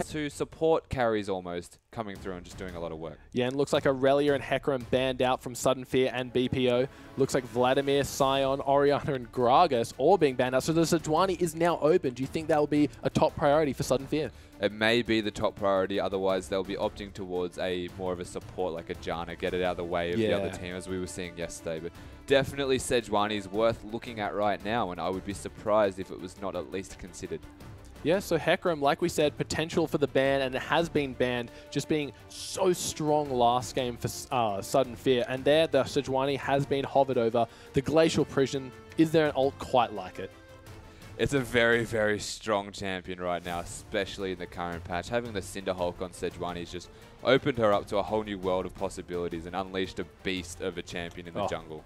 two support carries almost coming through and just doing a lot of work. Yeah, and looks like Aurelia and Hecarim banned out from Sudden Fear and BPO. Looks like Vladimir, Sion, Orianna, and Gragas all being banned out. So the Sejuani is now open. Do you think that will be a top priority for Sudden Fear? It may be the top priority, otherwise they'll be opting towards a more of a support like a Janna, get it out of the way of the other team, as we were seeing yesterday. But definitely Sejuani is worth looking at right now, and I would be surprised if it was not at least considered. Yeah, so Hecarim, like we said, potential for the ban, and it has been banned, just being so strong last game for Sudden Fear. And there, the Sejuani has been hovered over. The Glacial Prison, is there an ult quite like it? It's a very, very strong champion right now, especially in the current patch. Having the Cinder Hulk on Sejuani has just opened her up to a whole new world of possibilities and unleashed a beast of a champion in the jungle.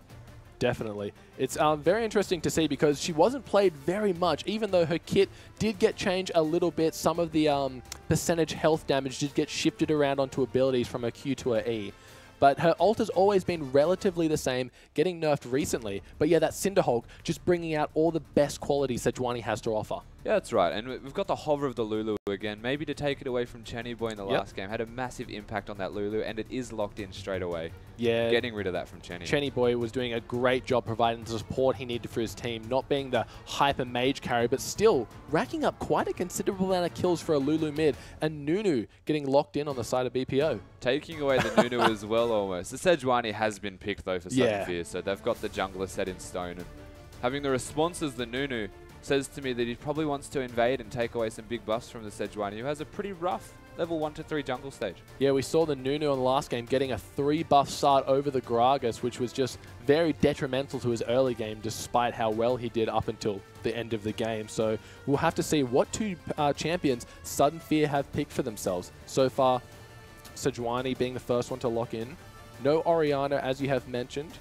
Definitely. It's very interesting to see because she wasn't played very much, even though her kit did get changed a little bit. Some of the percentage health damage did get shifted around onto abilities from her Q to her E. But her ult has always been relatively the same, getting nerfed recently. But yeah, that Cinder Hulk just bringing out all the best qualities Sejuani has to offer. Yeah, that's right. And we've got the hover of the Lulu again. Maybe to take it away from Chenny Boy in the last game. Had a massive impact on that Lulu, and it is locked in straight away. Yeah. Getting rid of that from Chenny. Chenny Boy was doing a great job providing the support he needed for his team, not being the hyper mage carry, but still racking up quite a considerable amount of kills for a Lulu mid, and Nunu getting locked in on the side of BPO. Taking away the Nunu as well almost. The Sejuani has been picked though for Sudden Fear, so they've got the jungler set in stone. And having the responses, the Nunu says to me that he probably wants to invade and take away some big buffs from the Sejuani, who has a pretty rough level 1 to 3 jungle stage. Yeah, we saw the Nunu in the last game getting a 3 buff start over the Gragas, which was just very detrimental to his early game, despite how well he did up until the end of the game. So we'll have to see what two champions Sudden Fear have picked for themselves. So far, Sejuani being the first one to lock in. No Orianna, as you have mentioned,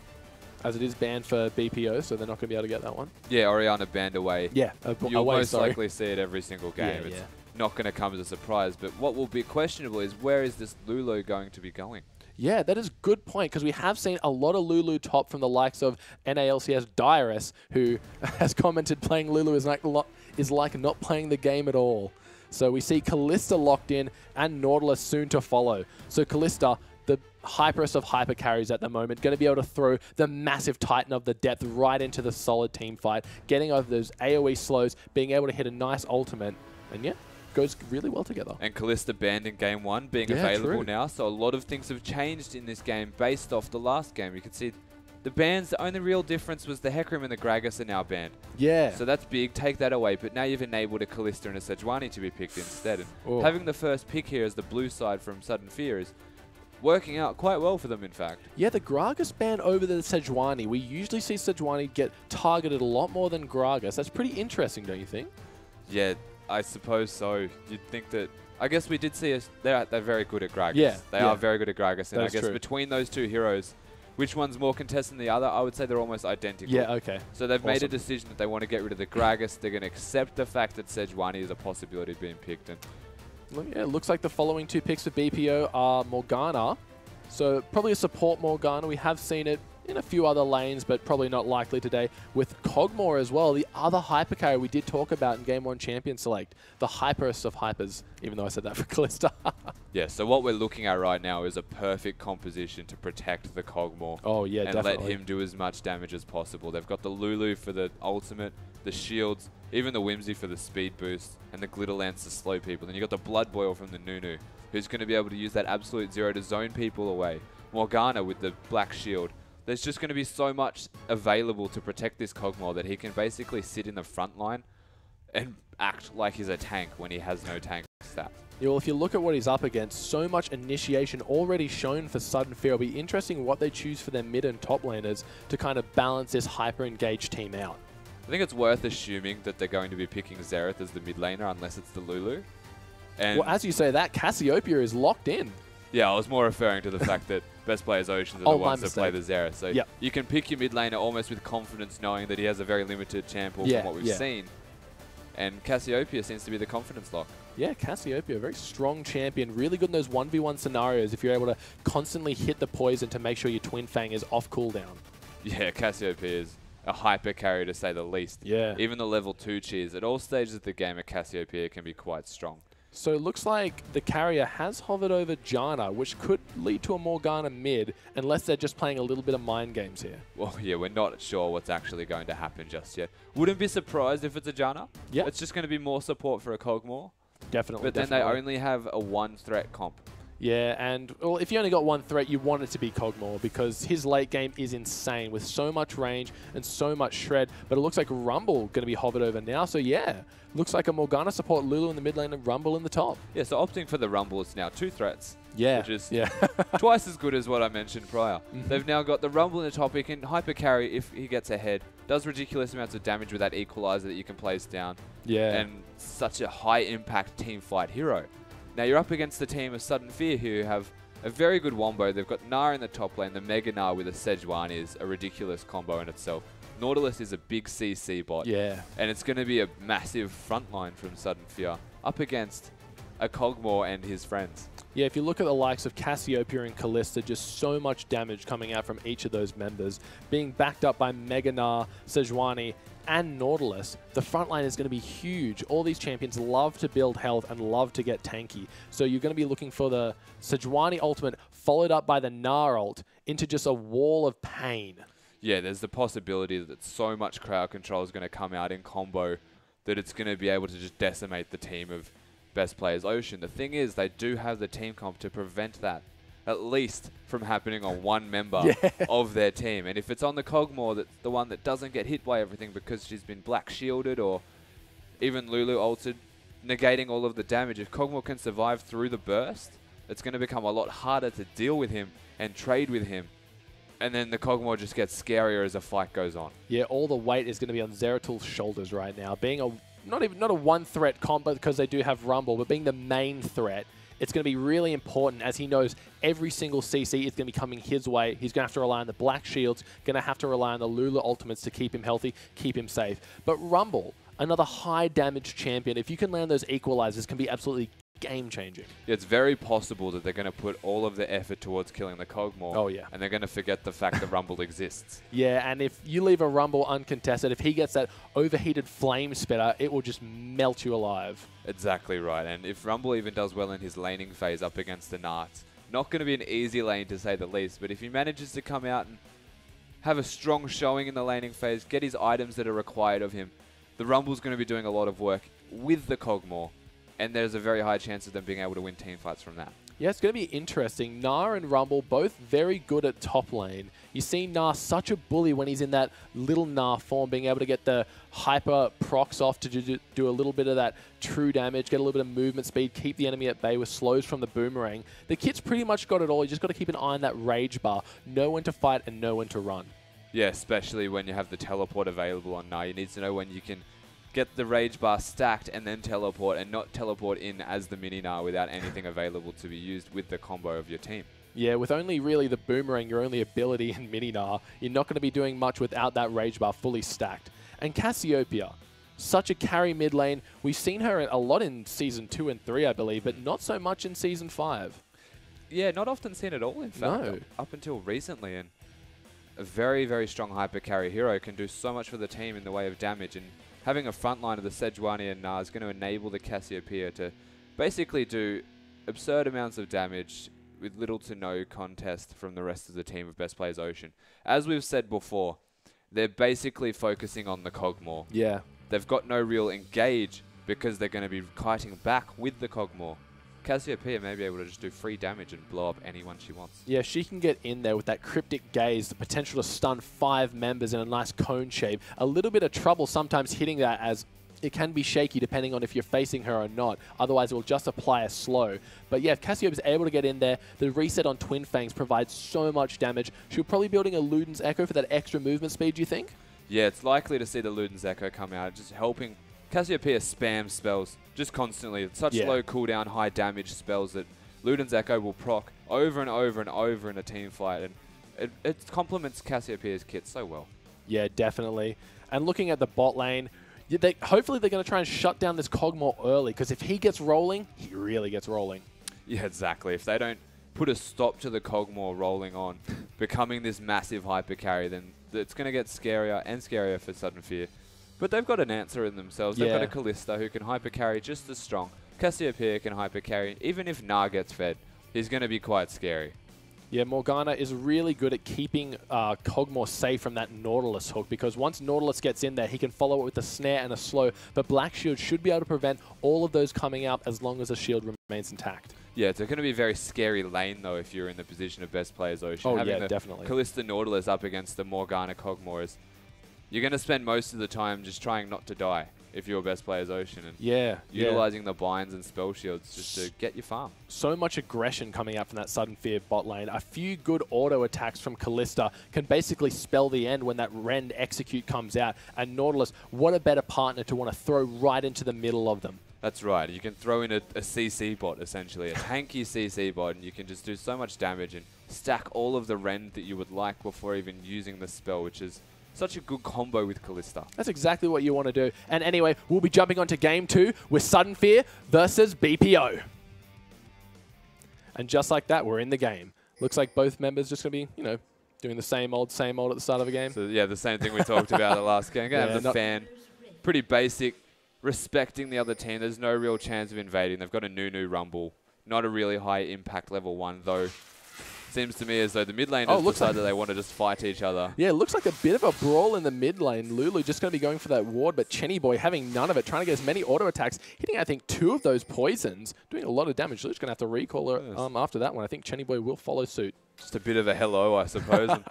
as it is banned for BPO, so they're not going to be able to get that one. Yeah, Orianna banned away. Yeah, You'll most likely see it every single game. Yeah, it's not going to come as a surprise, but what will be questionable is where is this Lulu going to be going? Yeah, that is a good point, because we have seen a lot of Lulu top from the likes of NALCS Dyrus, who has commented playing Lulu is like not playing the game at all. So we see Kalista locked in and Nautilus soon to follow. So Kalista, the hyperest of hyper carries at the moment, going to be able to throw the massive Titan of the depth right into the solid team fight, getting over those AoE slows, being able to hit a nice ultimate, and yeah, goes really well together. And Kalista banned in game 1, being available now, so a lot of things have changed in this game based off the last game. You can see the bans, the only real difference was the Hecarim and the Gragas are now banned. Yeah. So that's big, take that away, but now you've enabled a Kalista and a Sejuani to be picked instead. And having the first pick here as the blue side from Sudden Fear is working out quite well for them, in fact. Yeah, the Gragas ban over the Sejuani. We usually see Sejuani get targeted a lot more than Gragas. That's pretty interesting, don't you think? Yeah, I suppose so. You'd think that... I guess we did see... They're very good at Gragas. Yeah. They are very good at Gragas. And That's I guess true. Between those two heroes, which one's more contested than the other? I would say they're almost identical. Yeah, okay. So they've made a decision that they want to get rid of the Gragas. They're going to accept the fact that Sejuani is a possibility of being picked. And yeah, it looks like the following two picks for BPO are Morgana. So probably a support Morgana. We have seen it in a few other lanes, but probably not likely today. With Kog'Maw as well, the other hyper carry we did talk about in Game 1 Champion Select. The hyperest of hypers, even though I said that for Kalista. yeah, so what we're looking at right now is a perfect composition to protect the Kog'Maw. Oh, yeah, and definitely. let him do as much damage as possible. They've got the Lulu for the ultimate, the shields, even the Whimsy for the speed boost, and the Glitter Lance to slow people. Then you've got the Blood Boil from the Nunu, who's going to be able to use that Absolute Zero to zone people away. Morgana with the Black Shield. There's just going to be so much available to protect this Kog'Maw that he can basically sit in the front line and act like he's a tank when he has no tank stats. Yeah, well, if you look at what he's up against, so much initiation already shown for Sudden Fear. It'll be interesting what they choose for their mid and top laners to kind of balance this hyper-engaged team out. I think it's worth assuming that they're going to be picking Xerath as the mid laner unless it's the Lulu. And well, as you say that, Cassiopeia is locked in. Yeah, I was more referring to the fact that best players Oceans are the ones that play the Xerath. So you can pick your mid laner almost with confidence knowing that he has a very limited champ from what we've seen. And Cassiopeia seems to be the confidence lock. Yeah, Cassiopeia, a very strong champion, really good in those 1v1 scenarios if you're able to constantly hit the poison to make sure your Twin Fang is off cooldown. Yeah, Cassiopeia is a hyper carry to say the least. Yeah. Even the level 2 cheers. At all stages of the game, a Cassiopeia can be quite strong. So it looks like the carrier has hovered over Janna, which could lead to a Morgana mid, unless they're just playing a little bit of mind games here. Well, yeah, we're not sure what's actually going to happen just yet. Wouldn't be surprised if it's a Janna. Yeah. It's just going to be more support for a Kog'Maw. Definitely. But then they only have a one-threat comp. Yeah, and well, if you only got one threat, you want it to be Kog'Maw because his late game is insane with so much range and so much shred. But it looks like Rumble going to be hovered over now. So yeah, looks like a Morgana support, Lulu in the mid lane and Rumble in the top. Yeah, so opting for the Rumble is now 2 threats. Yeah, which is yeah. twice as good as what I mentioned prior. They've now got the Rumble in the top. He can hyper carry if he gets ahead. Does ridiculous amounts of damage with that equalizer that you can place down. Yeah. And such a high impact team fight hero. Now you're up against the team of Sudden Fear who have a very good wombo. They've got Gnar in the top lane. The Mega Gnar with a Sejuani is a ridiculous combo in itself. Nautilus is a big CC bot. Yeah. And it's going to be a massive front line from Sudden Fear up against a Kog'Maw and his friends. Yeah, if you look at the likes of Cassiopeia and Kalista, just so much damage coming out from each of those members. Being backed up by Mega Gnar, Sejuani, and Nautilus, the front line is going to be huge. All these champions love to build health and love to get tanky. So you're going to be looking for the Sejuani ultimate followed up by the Gnar ult into just a wall of pain. Yeah, there's the possibility that so much crowd control is going to come out in combo that it's going to be able to just decimate the team of Best Players Ocean. The thing is, they do have the team comp to prevent that, at least from happening on one member of their team. And if it's on the Kog'Maw, that's the one that doesn't get hit by everything because she's been black shielded or even Lulu ulted, negating all of the damage. If Kog'Maw can survive through the burst, it's going to become a lot harder to deal with him and trade with him. And then the Kog'Maw just gets scarier as the fight goes on. Yeah, all the weight is going to be on Zeratil's shoulders right now. Being a not a one-threat comp because they do have Rumble, but being the main threat, it's going to be really important as he knows every single CC is going to be coming his way. He's going to have to rely on the Black Shields, going to have to rely on the Lulu ultimates to keep him healthy, keep him safe. But Rumble, another high-damage champion, if you can land those equalizers, can be absolutely game-changing. Yeah, it's very possible that they're going to put all of their effort towards killing the Kog'Maw. Oh, yeah. And they're going to forget the fact that Rumble exists. Yeah, and if you leave a Rumble uncontested, if he gets that overheated flame spitter, it will just melt you alive. Exactly right. And if Rumble even does well in his laning phase up against the Narts, not going to be an easy lane to say the least, but if he manages to come out and have a strong showing in the laning phase, get his items that are required of him, the Rumble's going to be doing a lot of work with the Kog'Maw. And there's a very high chance of them being able to win team fights from that. Yeah, it's going to be interesting. Gnar and Rumble, both very good at top lane. You see Gnar such a bully when he's in that little Gnar form, being able to get the hyper procs off to do a little bit of that true damage, get a little bit of movement speed, keep the enemy at bay with slows from the boomerang. The kit's pretty much got it all. You just got to keep an eye on that rage bar. Know when to fight and know when to run. Yeah, especially when you have the teleport available on Gnar. You need to know when you can get the rage bar stacked and then teleport, and not teleport in as the mini Gnar without anything available to be used with the combo of your team. Yeah, with only really the boomerang, your only ability in mini Gnar, you're not going to be doing much without that rage bar fully stacked. And Cassiopeia, such a carry mid lane. We've seen her a lot in Season 2 and 3, I believe, but not so much in Season 5. Yeah, not often seen at all, in fact, No. up until recently. And a very, very strong hyper carry hero can do so much for the team in the way of damage. And having a front line of the Sejuani and Gnar is going to enable the Cassiopeia to basically do absurd amounts of damage with little to no contest from the rest of the team of Best Players Ocean. As we've said before, they're basically focusing on the Kog'Maw. Yeah. They've got no real engage because they're going to be kiting back with the Kog'Maw. Cassiopeia may be able to just do free damage and blow up anyone she wants. Yeah, she can get in there with that cryptic gaze, the potential to stun 5 members in a nice cone shape. A little bit of trouble sometimes hitting that, as it can be shaky depending on if you're facing her or not. Otherwise, it will just apply a slow. But yeah, if Cassiopeia is able to get in there, the reset on Twin Fangs provides so much damage. She'll probably be building a Luden's Echo for that extra movement speed, do you think? Yeah, it's likely to see the Luden's Echo come out, just helping Cassiopeia spam spells just constantly. It's such low cooldown, high damage spells that Luden's Echo will proc over and over and over in a team fight, and it complements Cassiopeia's kit so well. Yeah, definitely. And looking at the bot lane, hopefully they're going to try and shut down this Kog'Maw early, because if he gets rolling, he really gets rolling. Yeah, exactly. If they don't put a stop to the Kog'Maw rolling on, becoming this massive hyper carry, then it's going to get scarier and scarier for Sudden Fear. But they've got an answer in themselves. They've got a Kalista who can hyper carry just as strong. Cassiopeia can hyper carry. Even if Na gets fed, he's going to be quite scary. Yeah, Morgana is really good at keeping Kog'Maw safe from that Nautilus hook, because once Nautilus gets in there, he can follow it with a snare and a slow, but Black Shield should be able to prevent all of those coming out as long as the shield remains intact. Yeah, it's going to be a very scary lane, though, if you're in the position of best players Ocean. Oh, Having yeah, definitely. Callista Nautilus up against the Morgana Kog'Maw is, you're going to spend most of the time just trying not to die if you're best players Ocean, and utilizing the binds and spell shields just to get your farm. So much aggression coming out from that Sudden Fear bot lane. A few good auto attacks from Callista can basically spell the end when that Rend Execute comes out. And Nautilus, what a better partner to want to throw right into the middle of them. That's right. You can throw in a CC bot, essentially, a tanky CC bot, and you can just do so much damage and stack all of the Rend that you would like before even using the spell, which is such a good combo with Callista. That's exactly what you want to do. And anyway, we'll be jumping on to Game 2 with Sudden Fear versus BPO. And just like that, we're in the game. Looks like both members just going to be, you know, doing the same old at the start of a game. So yeah, the same thing we talked about the last game. Going to have the fan. Pretty basic. Respecting the other team. There's no real chance of invading. They've got a Nunu Rumble. Not a really high impact level 1, though. Seems to me as though the mid lane decided they want to just fight each other. Yeah, it looks like a bit of a brawl in the mid lane. Lulu just going to be going for that ward, but Chenny Boy having none of it, trying to get as many auto attacks, hitting, I think, 2 of those poisons, doing a lot of damage. Lulu's going to have to recall her after that one. I think Chenny Boy will follow suit. Just a bit of a hello, I suppose. And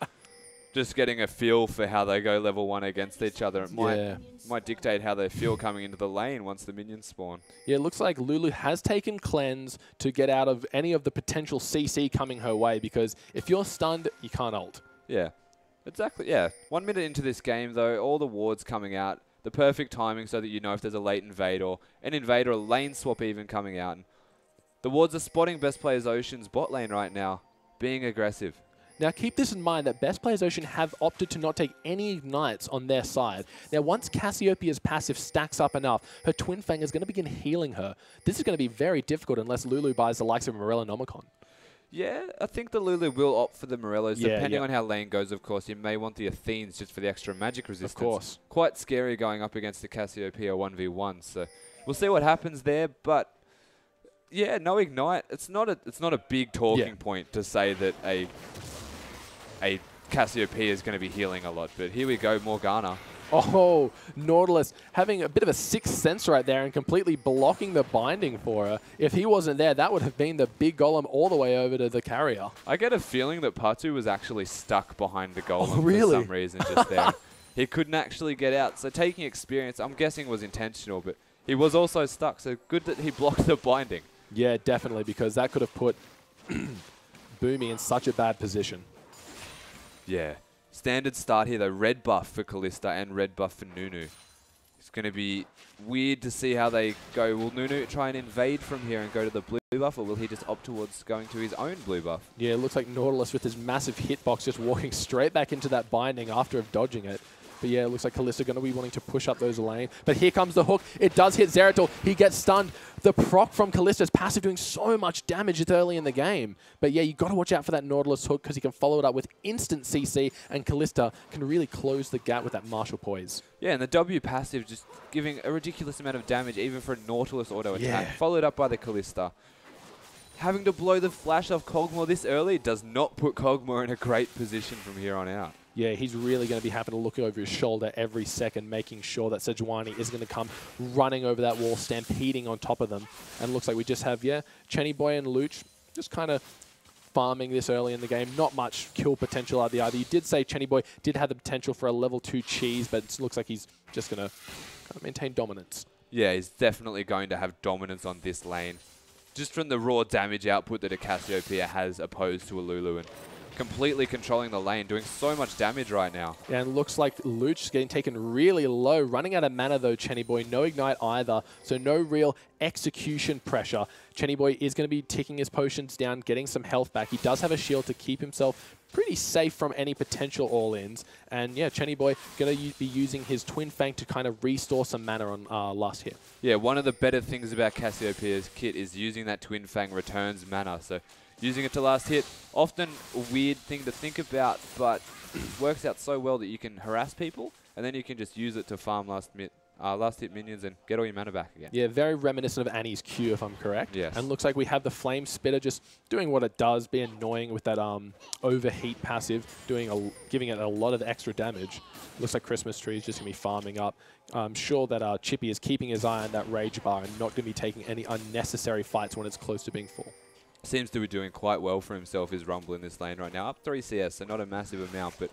just getting a feel for how they go level 1 against each other. It might dictate how they feel coming into the lane once the minions spawn. Yeah, it looks like Lulu has taken Cleanse to get out of any of the potential CC coming her way, because if you're stunned, you can't ult. Yeah, exactly. Yeah, 1 minute into this game, though, all the wards coming out. The perfect timing so that you know if there's a late invade or an invade or a lane swap even coming out. And the wards are spotting best players Ocean's bot lane right now, being aggressive. Now, keep this in mind that Best Players Ocean have opted to not take any ignites on their side. Now, once Cassiopeia's passive stacks up enough, her Twin Fang is going to begin healing her. This is going to be very difficult unless Lulu buys the likes of Morella Nomicon. Yeah, I think the Lulu will opt for the Morellos. Depending on how lane goes, of course, you may want the Athenes just for the extra magic resistance. Of course. Quite scary going up against the Cassiopeia 1v1, so we'll see what happens there, but yeah, no ignite. It's not a big talking point to say that a Cassiopeia is going to be healing a lot, but here we go, Morgana. Oh, Nautilus having a bit of a sixth sense right there and completely blocking the binding for her. If he wasn't there, that would have been the big golem all the way over to the carrier. I get a feeling that Patu was actually stuck behind the golem for some reason just there. He couldn't actually get out, so taking experience, I'm guessing was intentional, but he was also stuck, so good that he blocked the binding. Yeah, definitely, because that could have put Boomy in such a bad position. Yeah. Standard start here, though. Red buff for Callista and red buff for Nunu. It's going to be weird to see how they go. Will Nunu try and invade from here and go to the blue buff, or will he just opt towards going to his own blue buff? Yeah, it looks like Nautilus with his massive hitbox just walking straight back into that binding after dodging it. But yeah, it looks like Callista going to be wanting to push up those lane. But here comes the hook. It does hit Zeratul. He gets stunned. The proc from Callista's passive doing so much damage early in the game. But yeah, you got to watch out for that Nautilus hook because he can follow it up with instant CC, and Callista can really close the gap with that martial poise. Yeah, and the W passive just giving a ridiculous amount of damage even for a Nautilus auto attack, followed up by the Callista. Having to blow the flash off Kog'Maw this early does not put Kog'Maw in a great position from here on out. Yeah, he's really going to be having to look over his shoulder every second, making sure that Sejuani is going to come running over that wall, stampeding on top of them. And looks like we just have, Chenny Boy and Luch just kind of farming this early in the game. Not much kill potential out the either. You did say Chenny Boy did have the potential for a level 2 cheese, but it looks like he's just going to kind of maintain dominance. Yeah, he's definitely going to have dominance on this lane. Just from the raw damage output that a Cassiopeia has opposed to a Lulu, and completely controlling the lane, doing so much damage right now. Yeah, and looks like Luch is getting taken really low. Running out of mana though, Chenny Boy. No ignite either, so no real execution pressure. Chenny Boy is going to be ticking his potions down, getting some health back. He does have a shield to keep himself pretty safe from any potential all-ins. And yeah, Chenny Boy going to be using his Twin Fang to kind of restore some mana on last hit. Yeah, one of the better things about Cassiopeia's kit is using that Twin Fang returns mana. So using it to last hit, often a weird thing to think about, but works out so well that you can harass people, and then you can just use it to farm last last hit minions and get all your mana back again. Yeah, very reminiscent of Annie's Q, if I'm correct. Yes. And looks like we have the Flame Spitter just doing what it does, be annoying with that overheat passive, giving it a lot of extra damage. Looks like Christmas Tree is just going to be farming up. I'm sure that Chippy is keeping his eye on that Rage Bar and not going to be taking any unnecessary fights when it's close to being full. Seems to be doing quite well for himself, his Rumble in this lane right now. Up 3 CS, so not a massive amount, but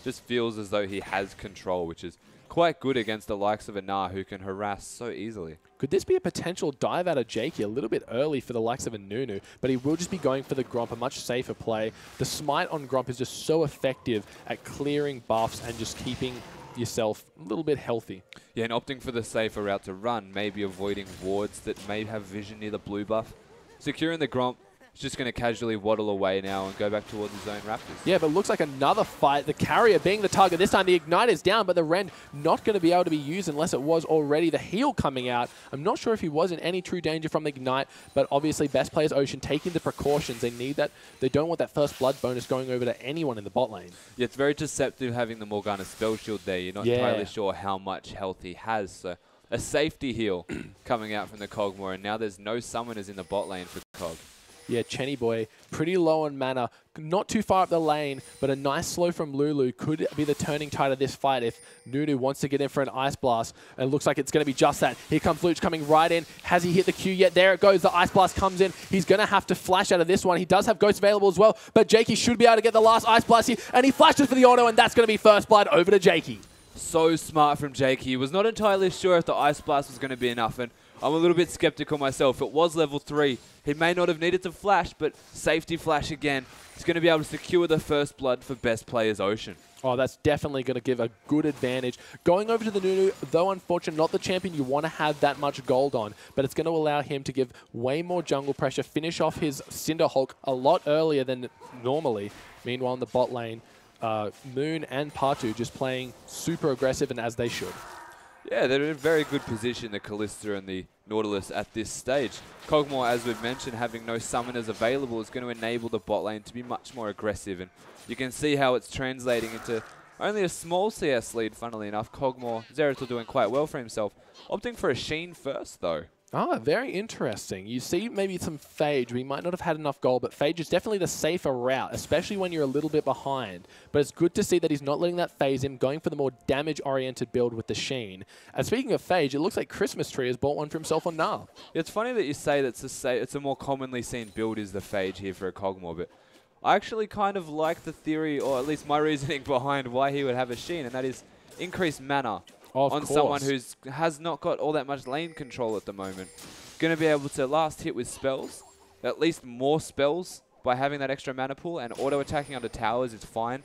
just feels as though he has control, which is quite good against the likes of a Nah who can harass so easily. Could this be a potential dive out of Jakey a little bit early for the likes of a Nunu, but he will just be going for the Gromp, a much safer play. The Smite on Gromp is just so effective at clearing buffs and just keeping yourself a little bit healthy. Yeah, and opting for the safer route to run, maybe avoiding wards that may have vision near the blue buff. Securing the Gromp, just going to casually waddle away now and go back towards his own Raptors. Yeah, but looks like another fight. The Carrier being the target. This time the Ignite is down, but the Rend not going to be able to be used unless it was already the heal coming out. I'm not sure if he was in any true danger from the Ignite, but obviously best players Ocean taking the precautions. They need that. They don't want that first blood bonus going over to anyone in the bot lane. Yeah, it's very deceptive having the Morgana spell shield there. You're not entirely sure how much health he has. So a safety heal coming out from the Kog'Maw, and now there's no summoners in the bot lane for Kog. Yeah, Chenny Boy, pretty low on mana, not too far up the lane, but a nice slow from Lulu could be the turning tide of this fight if Nunu wants to get in for an Ice Blast. And it looks like it's going to be just that. Here comes Luch coming right in. Has he hit the Q yet? There it goes. The Ice Blast comes in. He's going to have to flash out of this one. He does have Ghost available as well, but Jakey should be able to get the last Ice Blast here, and he flashes for the auto, and that's going to be first blood over to Jakey. So smart from Jakey. He was not entirely sure if the Ice Blast was going to be enough, and I'm a little bit skeptical myself. It was level 3. He may not have needed to flash, but safety flash again. He's going to be able to secure the first blood for best players Ocean. Oh, that's definitely going to give a good advantage. Going over to the Nunu, though unfortunate, not the champion you want to have that much gold on, but it's going to allow him to give way more jungle pressure, finish off his Cinder Hulk a lot earlier than normally. Meanwhile, in the bot lane, Moon and Patu just playing super aggressive and as they should. Yeah, they're in a very good position, the Kalista and the Nautilus at this stage. Kog'Maw, as we've mentioned, having no summoners available is going to enable the bot lane to be much more aggressive. And you can see how it's translating into only a small CS lead, funnily enough. Kog'Maw, Zeratul doing quite well for himself. Opting for a Sheen first, though. Ah, very interesting. You see maybe some Phage. We might not have had enough gold, but Phage is definitely the safer route, especially when you're a little bit behind. But it's good to see that he's not letting that phase him, going for the more damage-oriented build with the Sheen. And speaking of Phage, it looks like Christmas Tree has bought one for himself on Nah. It's funny that you say that it's a more commonly seen build is the Phage here for a Kog'Maw, but I actually kind of like the theory, or at least my reasoning behind why he would have a Sheen, and that is increased mana. On someone who has not got all that much lane control at the moment. Going to be able to last hit with spells, at least more spells by having that extra mana pool, and auto-attacking under towers is fine.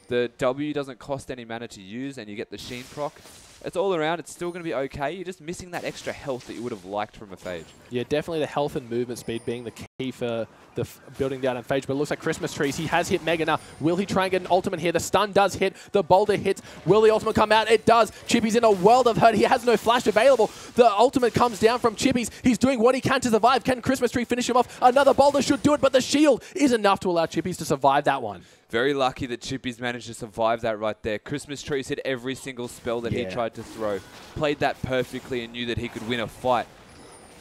The W doesn't cost any mana to use, and you get the Sheen proc. It's all around, it's still going to be okay. You're just missing that extra health that you would have liked from a Phage. Yeah, definitely the health and movement speed being the key for the building down on Phage, but it looks like Christmas Trees. He has hit Mega now. Will he try and get an ultimate here? The stun does hit. The boulder hits. Will the ultimate come out? It does. Chippy's in a world of hurt. He has no flash available. The ultimate comes down from Chippy's. He's doing what he can to survive. Can Christmas Tree finish him off? Another boulder should do it, but the shield is enough to allow Chippy's to survive that one. Very lucky that Chippy's managed to survive that right there. Christmas Trees hit every single spell that he tried to throw. Played that perfectly and knew that he could win a fight.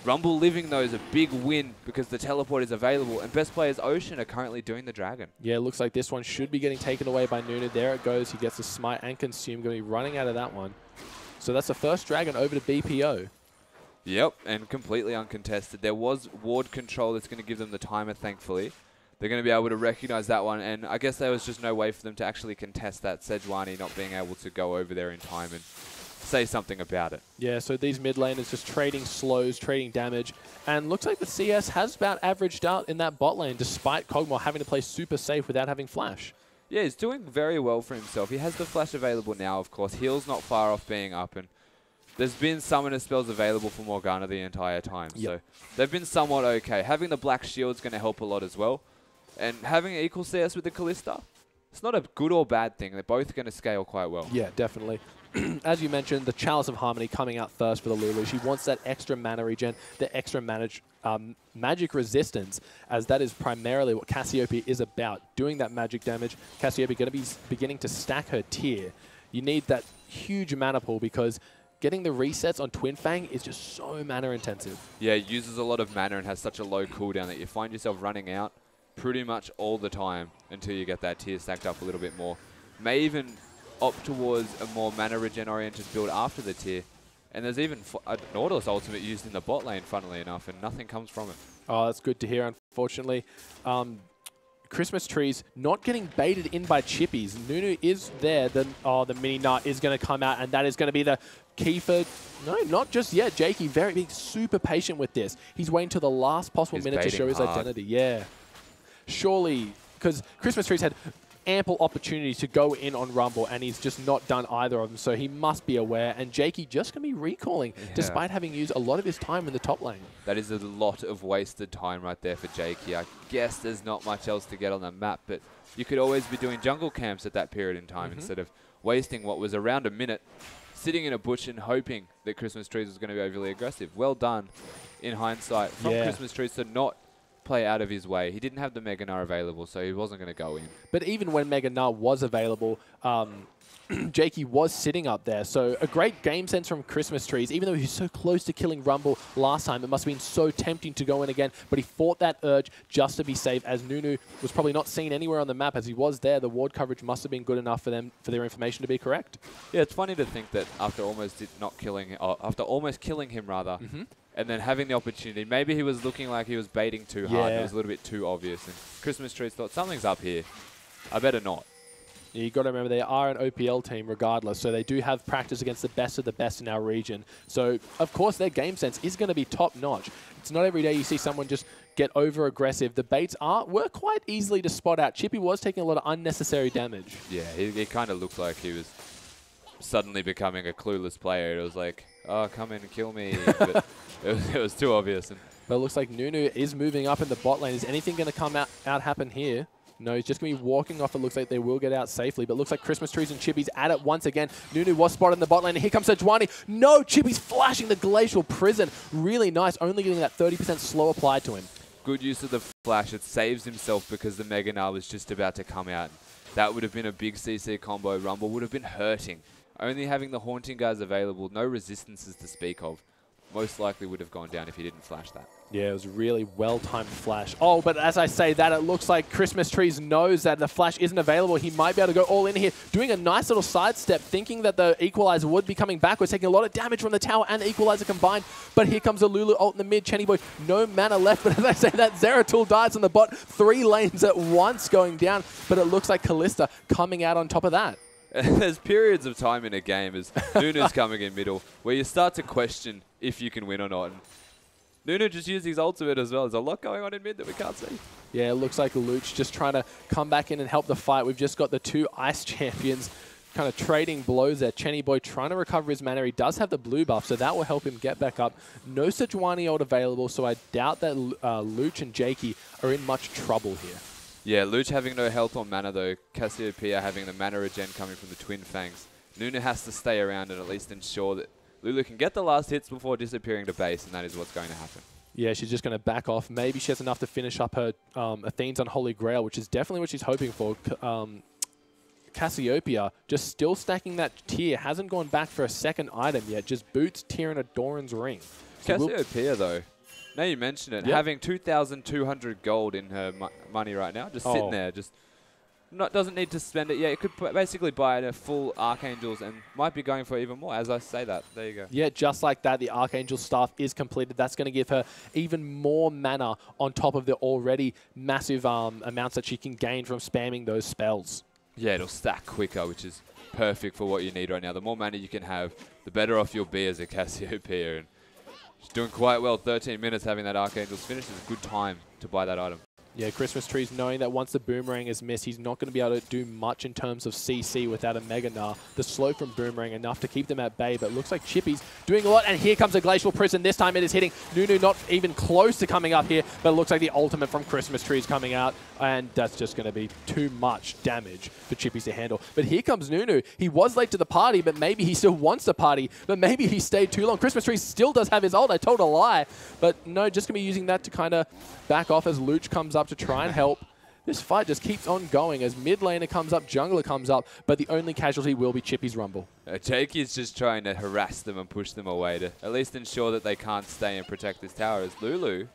Rumble living, though, is a big win because the teleport is available, and best players Ocean are currently doing the Dragon. Yeah, it looks like this one should be getting taken away by Nunu. There it goes. He gets the Smite and Consume. Going to be running out of that one. So that's the first Dragon over to BPO. Yep, and completely uncontested. There was ward control that's going to give them the timer, thankfully. They're going to be able to recognize that one, and I guess there was just no way for them to actually contest that, Sejuani not being able to go over there in time and say something about it. Yeah, so these mid laners just trading slows, trading damage, and looks like the CS has about averaged out in that bot lane despite Kog'Maw having to play super safe without having flash. Yeah, he's doing very well for himself. He has the flash available now, of course. Heal's not far off being up, and there's been summoner spells available for Morgana the entire time. So they've been somewhat okay. Having the black shield's going to help a lot as well. And having an equal CS with the Kalista, it's not a good or bad thing. They're both going to scale quite well. Yeah, definitely. As you mentioned, the Chalice of Harmony coming out first for the Lulu. She wants that extra mana regen, the extra magic resistance, as that is primarily what Cassiope is about, doing that magic damage. Cassiope going to be beginning to stack her tier. You need that huge mana pool because getting the resets on Twin Fang is just so mana intensive. Yeah, it uses a lot of mana and has such a low cooldown that you find yourself running out pretty much all the time until you get that tier stacked up a little bit more. May even opt towards a more mana regen oriented build after the tier. And there's even an Nautilus ultimate used in the bot lane, funnily enough, and nothing comes from it. Oh, that's good to hear, unfortunately. Christmas trees not getting baited in by chippies. Nunu is there. The mini nut is going to come out, and that is going to be the key for... No, not just yet. Jakey being super patient with this. He's waiting till the last possible minute to show his identity. Yeah. Surely, because Christmas trees had ample opportunity to go in on Rumble, and he's just not done either of them, so he must be aware. And Jakey just going to be recalling, despite having used a lot of his time in the top lane. That is a lot of wasted time right there for Jakey. I guess there's not much else to get on the map, but you could always be doing jungle camps at that period in time instead of wasting what was around a minute sitting in a bush and hoping that Christmas trees was going to be overly aggressive. Well done in hindsight from Christmas trees to not play out of his way. He didn't have the Mega Gnar available, so he wasn't going to go in. But even when Mega Gnar was available, Jakey was sitting up there. So a great game sense from Christmas trees. Even though he was so close to killing Rumble last time, it must have been so tempting to go in again. But he fought that urge just to be safe, as Nunu was probably not seen anywhere on the map. As he was there, the ward coverage must have been good enough for them, for their information to be correct. Yeah, it's funny to think that after almost killing him rather, and then having the opportunity, maybe he was looking like he was baiting too hard. It was a little bit too obvious. And Christmas trees thought, something's up here. I better not. Yeah, you got to remember they are an OPL team regardless, so they do have practice against the best of the best in our region. So, of course, their game sense is going to be top-notch. It's not every day you see someone just get over-aggressive. The baits were quite easily to spot out. Chippy was taking a lot of unnecessary damage. Yeah, he kind of looked like he was suddenly becoming a clueless player. It was like, oh, come in and kill me. But it was too obvious. But it looks like Nunu is moving up in the bot lane. Is anything going to come out happen here? No, he's just going to be walking off. It looks like they will get out safely, but it looks like Christmas trees and Chippy's at it once again. Nunu was spotted in the bot lane, and here comes Sejuani. No, Chippy's flashing the Glacial Prison. Really nice, only getting that 30% slow applied to him. Good use of the flash. It saves himself because the Mega Gnar was just about to come out. That would have been a big CC combo. Rumble would have been hurting. Only having the Haunting guys available, no resistances to speak of. Most likely would have gone down if he didn't flash that. Yeah, it was a really well-timed flash. Oh, but as I say that, it looks like Christmas Trees knows that the flash isn't available. He might be able to go all in here, doing a nice little sidestep, thinking that the Equalizer would be coming backwards, taking a lot of damage from the tower and the Equalizer combined. But here comes the Lulu ult in the mid. Chenny Boy, no mana left. But as I say that, Zeratul dies on the bot. 3 lanes at once going down. But it looks like Kalista coming out on top of that. There's periods of time in a game as Nunu's coming in middle where you start to question if you can win or not. And Nunu just used his ultimate as well. There's a lot going on in mid that we can't see. Yeah, it looks like Luch just trying to come back in and help the fight. We've just got the 2 ice champions kind of trading blows there. Chenny Boy trying to recover his mana. He does have the blue buff, so that will help him get back up. No Sejuani ult available, so I doubt that Luch and Jakey are in much trouble here. Yeah, Luch having no health or mana though. Cassiopeia having the mana regen coming from the Twin Fangs. Nunu has to stay around and at least ensure that Lulu can get the last hits before disappearing to base, and that is what's going to happen. Yeah, she's just going to back off. Maybe she has enough to finish up her Athene's Unholy Grail, which is definitely what she's hoping for. Cassiopeia just still stacking that tier. Hasn't gone back for a second item yet. Just boots, tier, and a Doran's Ring. So Cassiopeia, though, now you mention it, having 2,200 gold in her money right now, just sitting there, just doesn't need to spend it. Yeah, it could basically buy a full Archangels and might be going for even more as I say that. There you go. Yeah, just like that, the Archangel staff is completed. That's going to give her even more mana on top of the already massive amounts that she can gain from spamming those spells. Yeah, it'll stack quicker, which is perfect for what you need right now. The more mana you can have, the better off you'll be as a Cassiopeia. And she's doing quite well. 13 minutes having that Archangel's finish is a good time to buy that item. Yeah, Christmas Trees knowing that once the Boomerang is missed, he's not going to be able to do much in terms of CC without a Mega Gnar. The slow from Boomerang enough to keep them at bay, but it looks like Chippy's doing a lot, and here comes a Glacial Prison. This time it is hitting Nunu, not even close to coming up here, but it looks like the ultimate from Christmas Trees coming out, and that's just going to be too much damage for Chippy's to handle. But here comes Nunu. He was late to the party, but maybe he still wants to party, but maybe he stayed too long. Christmas Trees still does have his ult. I told a lie, but no, just going to be using that to kind of back off as Luch comes up to try and help. This fight just keeps on going as mid laner comes up, jungler comes up, but the only casualty will be Chippy's Rumble. Jake is just trying to harass them and push them away to at least ensure that they can't stay and protect this tower. As Lulu,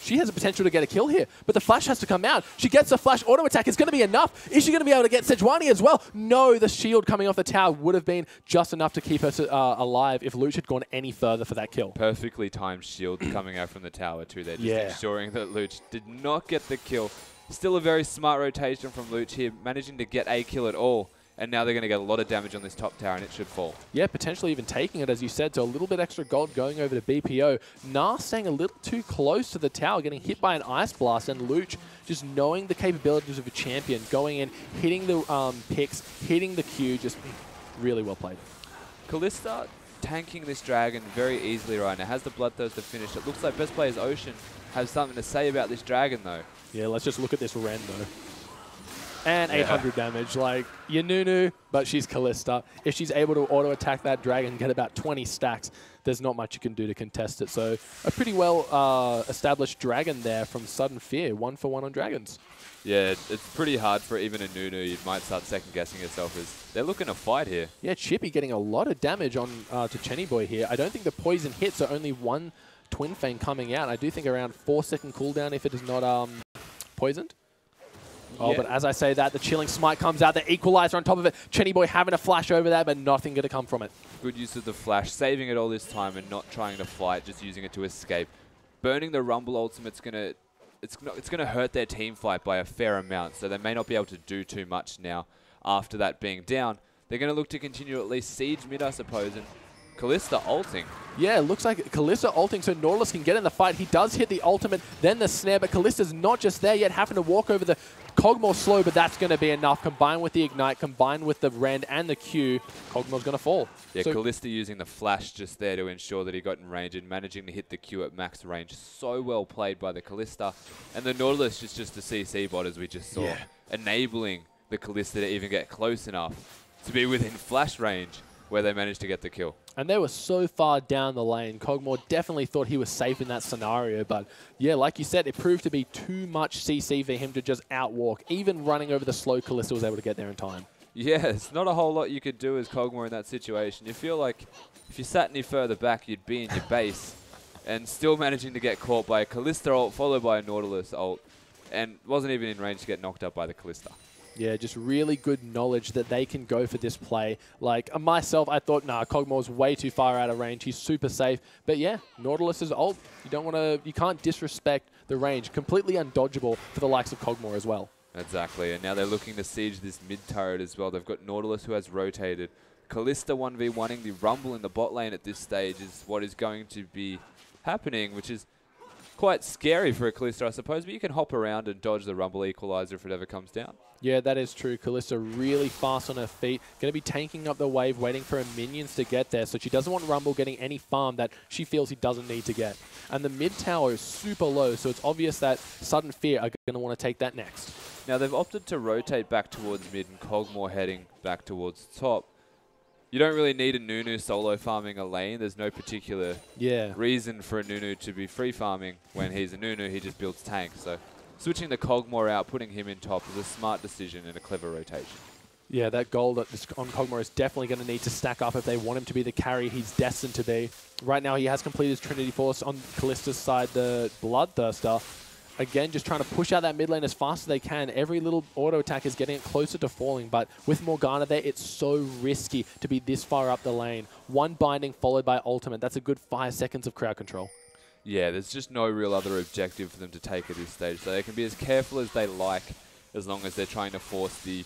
she has the potential to get a kill here, but the flash has to come out. She gets a flash auto attack. It's going to be enough. Is she going to be able to get Sejuani as well? No, the shield coming off the tower would have been just enough to keep her alive if Luch had gone any further for that kill. Perfectly timed shield coming out from the tower too there, just ensuring that Luch did not get the kill. Still a very smart rotation from Luch here, managing to get a kill at all. And now they're going to get a lot of damage on this top tower, and it should fall. Yeah, potentially even taking it, as you said, so a little bit extra gold going over to BPO. Nah staying a little too close to the tower, getting hit by an Ice Blast, and Luch just knowing the capabilities of a champion, going in, hitting the picks, hitting the Q, just really well played. Kalista tanking this dragon very easily right now, has the Bloodthirster finished. It looks like best players Ocean has something to say about this dragon, though. Yeah, let's just look at this Ren, though. And 800 damage, like, you're Nunu, but she's Kalista. If she's able to auto-attack that dragon, get about 20 stacks, there's not much you can do to contest it. So a pretty well established dragon there from Sudden Fear, 1-for-1 on dragons. Yeah, it's pretty hard for even a Nunu. You might start second-guessing yourself as they're looking to fight here. Yeah, Chippy getting a lot of damage on to Chenny Boy here. I don't think the poison hits are only one Twin Fang coming out. I do think around 4-second cooldown if it is not poisoned. Oh, but as I say that, the Chilling Smite comes out, the Equalizer on top of it. Chenny Boy having a flash over there, but nothing going to come from it. Good use of the flash, saving it all this time and not trying to fight, just using it to escape. Burning the Rumble ultimate's going to hurt their team fight by a fair amount, so they may not be able to do too much now after that being down. They're going to look to continue at least siege mid, I suppose, and Kalista ulting. Yeah, it looks like Kalista ulting so Nautilus can get in the fight. He does hit the ultimate, then the snare, but Kalista's not just there yet, having to walk over the Kog'Maw slow, but that's going to be enough. Combined with the Ignite, combined with the Rend and the Q, Kog'Maw's going to fall. Yeah, so Kalista using the flash just there to ensure that he got in range and managing to hit the Q at max range. So well played by the Kalista. And the Nautilus is just a CC bot, as we just saw, enabling the Kalista to even get close enough to be within flash range, where they managed to get the kill. And they were so far down the lane. Kog'Maw definitely thought he was safe in that scenario. But yeah, like you said, it proved to be too much CC for him to just outwalk. Even running over the slow, Kalista was able to get there in time. Yeah, it's not a whole lot you could do as Kog'Maw in that situation. You feel like if you sat any further back, you'd be in your base and still managing to get caught by a Kalista ult followed by a Nautilus ult, and wasn't even in range to get knocked up by the Kalista. Yeah, just really good knowledge that they can go for this play. Like, myself, I thought, nah, Kog'Maw's way too far out of range. He's super safe. But yeah, Nautilus's ult, you can't disrespect the range. Completely undodgeable for the likes of Kog'Maw as well. Exactly, and now they're looking to siege this mid turret as well. They've got Nautilus who has rotated. Kalista 1v1ing the Rumble in the bot lane at this stage is what is going to be happening, which is quite scary for a Kalista, I suppose, but you can hop around and dodge the Rumble Equalizer if it ever comes down. Yeah, that is true. Kalista really fast on her feet. Going to be tanking up the wave, waiting for her minions to get there. So she doesn't want Rumble getting any farm that she feels he doesn't need to get. And the mid tower is super low, so it's obvious that Sudden Fear are going to want to take that next. Now, they've opted to rotate back towards mid and Kog'Maw heading back towards top. You don't really need a Nunu solo farming a lane. There's no particular reason for a Nunu to be free farming. When he's a Nunu, he just builds tanks. So switching the Kog'Maw out, putting him in top is a smart decision and a clever rotation. Yeah, that gold on Kog'Maw is definitely going to need to stack up if they want him to be the carry he's destined to be. Right now, he has completed his Trinity Force on Kalista's side, the Bloodthirster. Again, just trying to push out that mid lane as fast as they can. Every little auto attack is getting it closer to falling, but with Morgana there, it's so risky to be this far up the lane. One binding followed by ultimate. That's a good 5 seconds of crowd control. Yeah, there's just no real other objective for them to take at this stage, so they can be as careful as they like as long as they're trying to force the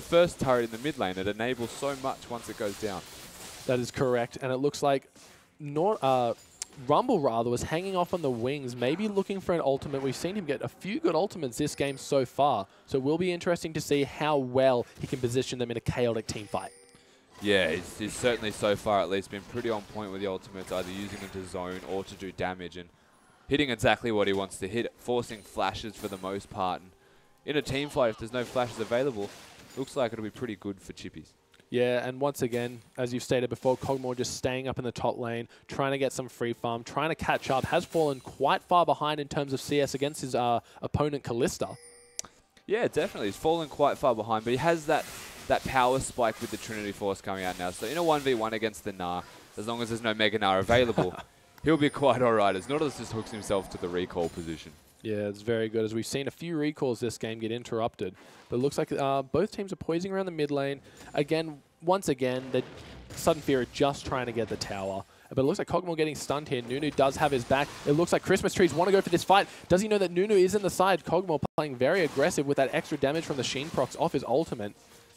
first turret in the mid lane. It enables so much once it goes down. That is correct, and it looks like Rumble was hanging off on the wings, maybe looking for an ultimate. We've seen him get a few good ultimates this game so far, so it will be interesting to see how well he can position them in a chaotic team fight. Yeah, he's certainly so far at least been pretty on point with the ultimates, either using them to zone or to do damage, and hitting exactly what he wants to hit, forcing flashes for the most part. And in a team fight, if there's no flashes available, looks like it'll be pretty good for Chippies. Yeah, and once again, as you've stated before, Kog'Maw just staying up in the top lane, trying to get some free farm, trying to catch up, has fallen quite far behind in terms of CS against his opponent Kalista. Yeah, definitely. He's fallen quite far behind, but he has that power spike with the Trinity Force coming out now. So in a 1v1 against the Gnar, as long as there's no Mega Gnar available, he'll be quite alright as Nautilus just hooks himself to the recall position. Yeah, it's very good, as we've seen a few recalls this game get interrupted. But it looks like both teams are poising around the mid lane. Once again, the Sudden Fear are just trying to get the tower. But it looks like Kog'Maw getting stunned here. Nunu does have his back. It looks like Christmas Trees want to go for this fight. Does he know that Nunu is in the side? Kog'Maw playing very aggressive with that extra damage from the Sheen procs off his ultimate.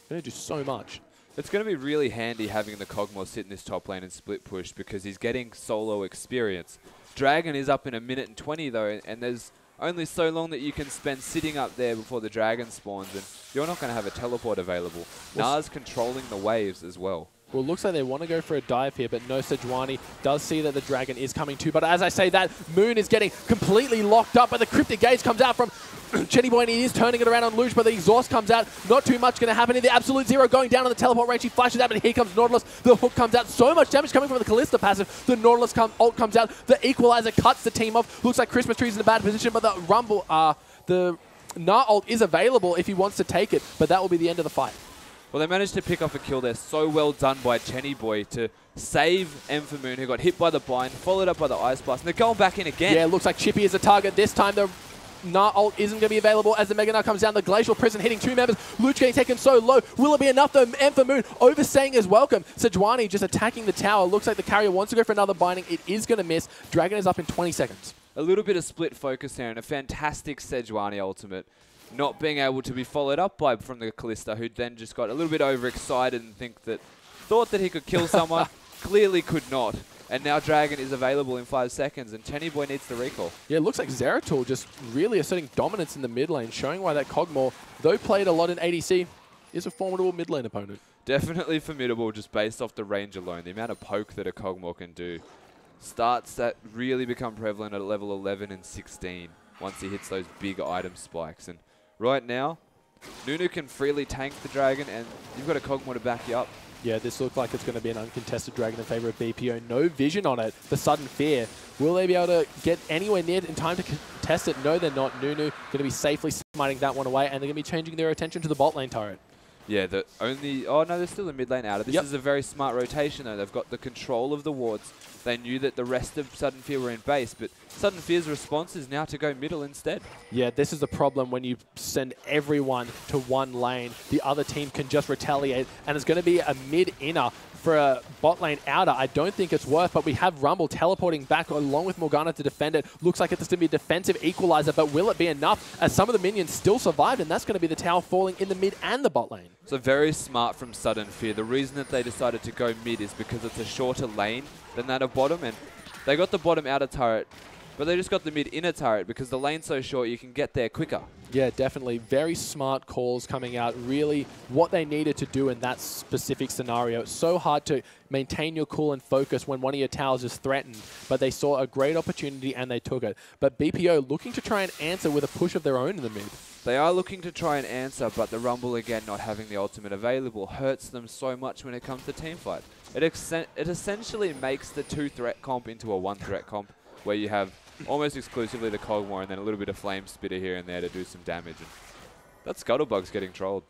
Going to do so much. It's going to be really handy having the Kog'Maw sit in this top lane and split push because he's getting solo experience. Dragon is up in a minute and 20 though, and there's only so long that you can spend sitting up there before the dragon spawns, and you're not going to have a teleport available. Gnar's controlling the waves as well. Well, it looks like they want to go for a dive here, but no, Sejuani does see that the dragon is coming too. But as I say that, Moon is getting completely locked up, but the Cryptic Gaze comes out from Chenny Boy, and he is turning it around on Luge, but the exhaust comes out. Not too much going to happen here. The Absolute Zero going down on the teleport range. He flashes out, but here comes Nautilus. The hook comes out. So much damage coming from the Kalista passive. The Nautilus ult comes out. The Equalizer cuts the team off. Looks like Christmas Tree's in a bad position, but the Rumble, the Gnar ult is available if he wants to take it, but that will be the end of the fight. Well, they managed to pick off a kill there. So well done by Chenny Boy to save Moon, who got hit by the bind, followed up by the Ice Blast, and they're going back in again. Yeah, it looks like Chippy is a target. This time the Gnar ult isn't going to be available as the Mega Gnar comes down. The Glacial Prison hitting 2 members. Luch getting taken so low. Will it be enough though? Moon overstaying his welcome. Sejuani just attacking the tower. Looks like the carrier wants to go for another binding. It is going to miss. Dragon is up in 20 seconds. A little bit of split focus there and a fantastic Sejuani ultimate. Not being able to be followed up by from the Kalista, who then just got a little bit overexcited and thought that he could kill someone, clearly could not. And now Dragon is available in 5 seconds, and Chenny Boy needs the recall. Yeah, it looks like Zeratul just really asserting dominance in the mid lane, showing why that Kog'Maw, though played a lot in ADC, is a formidable mid lane opponent. Definitely formidable just based off the range alone. The amount of poke that a Kog'Maw can do. Starts that really become prevalent at level 11 and 16 once he hits those big item spikes. And right now, Nunu can freely tank the dragon, and you've got a Kog'Maw to back you up. Yeah, this looks like it's going to be an uncontested dragon in favor of BPO. No vision on it for Sudden Fear. Will they be able to get anywhere near it in time to contest it? No, they're not. Nunu going to be safely smiting that one away, and they're going to be changing their attention to the bot lane turret. Yeah, oh no, there's still a mid lane outer. This is a very smart rotation though. They've got the control of the wards. They knew that the rest of Sudden Fear were in base, but Sudden Fear's response is now to go middle instead. Yeah, this is the problem when you send everyone to one lane. The other team can just retaliate, and it's going to be a mid-inner for a bot lane outer. I don't think it's worth, but we have Rumble teleporting back along with Morgana to defend it. Looks like it's going to be a defensive equalizer, but will it be enough as some of the minions still survived, and that's going to be the tower falling in the mid and the bot lane. So very smart from Sudden Fear. The reason that they decided to go mid is because it's a shorter lane than that of bottom, and they got the bottom outer turret, but they just got the mid inner turret because the lane's so short you can get there quicker. Yeah, definitely. Very smart calls coming out. Really what they needed to do in that specific scenario. It's so hard to maintain your cool and focus when one of your towers is threatened, but they saw a great opportunity and they took it. But BPO looking to try and answer with a push of their own in the mid. They are looking to try and answer, but the Rumble again not having the ultimate available hurts them so much when it comes to teamfight. It essentially makes the 2-threat comp into a 1-threat comp where you have almost exclusively the Kog'Maw and then a little bit of Flame Spitter here and there to do some damage. And that Scuttlebug's getting trolled.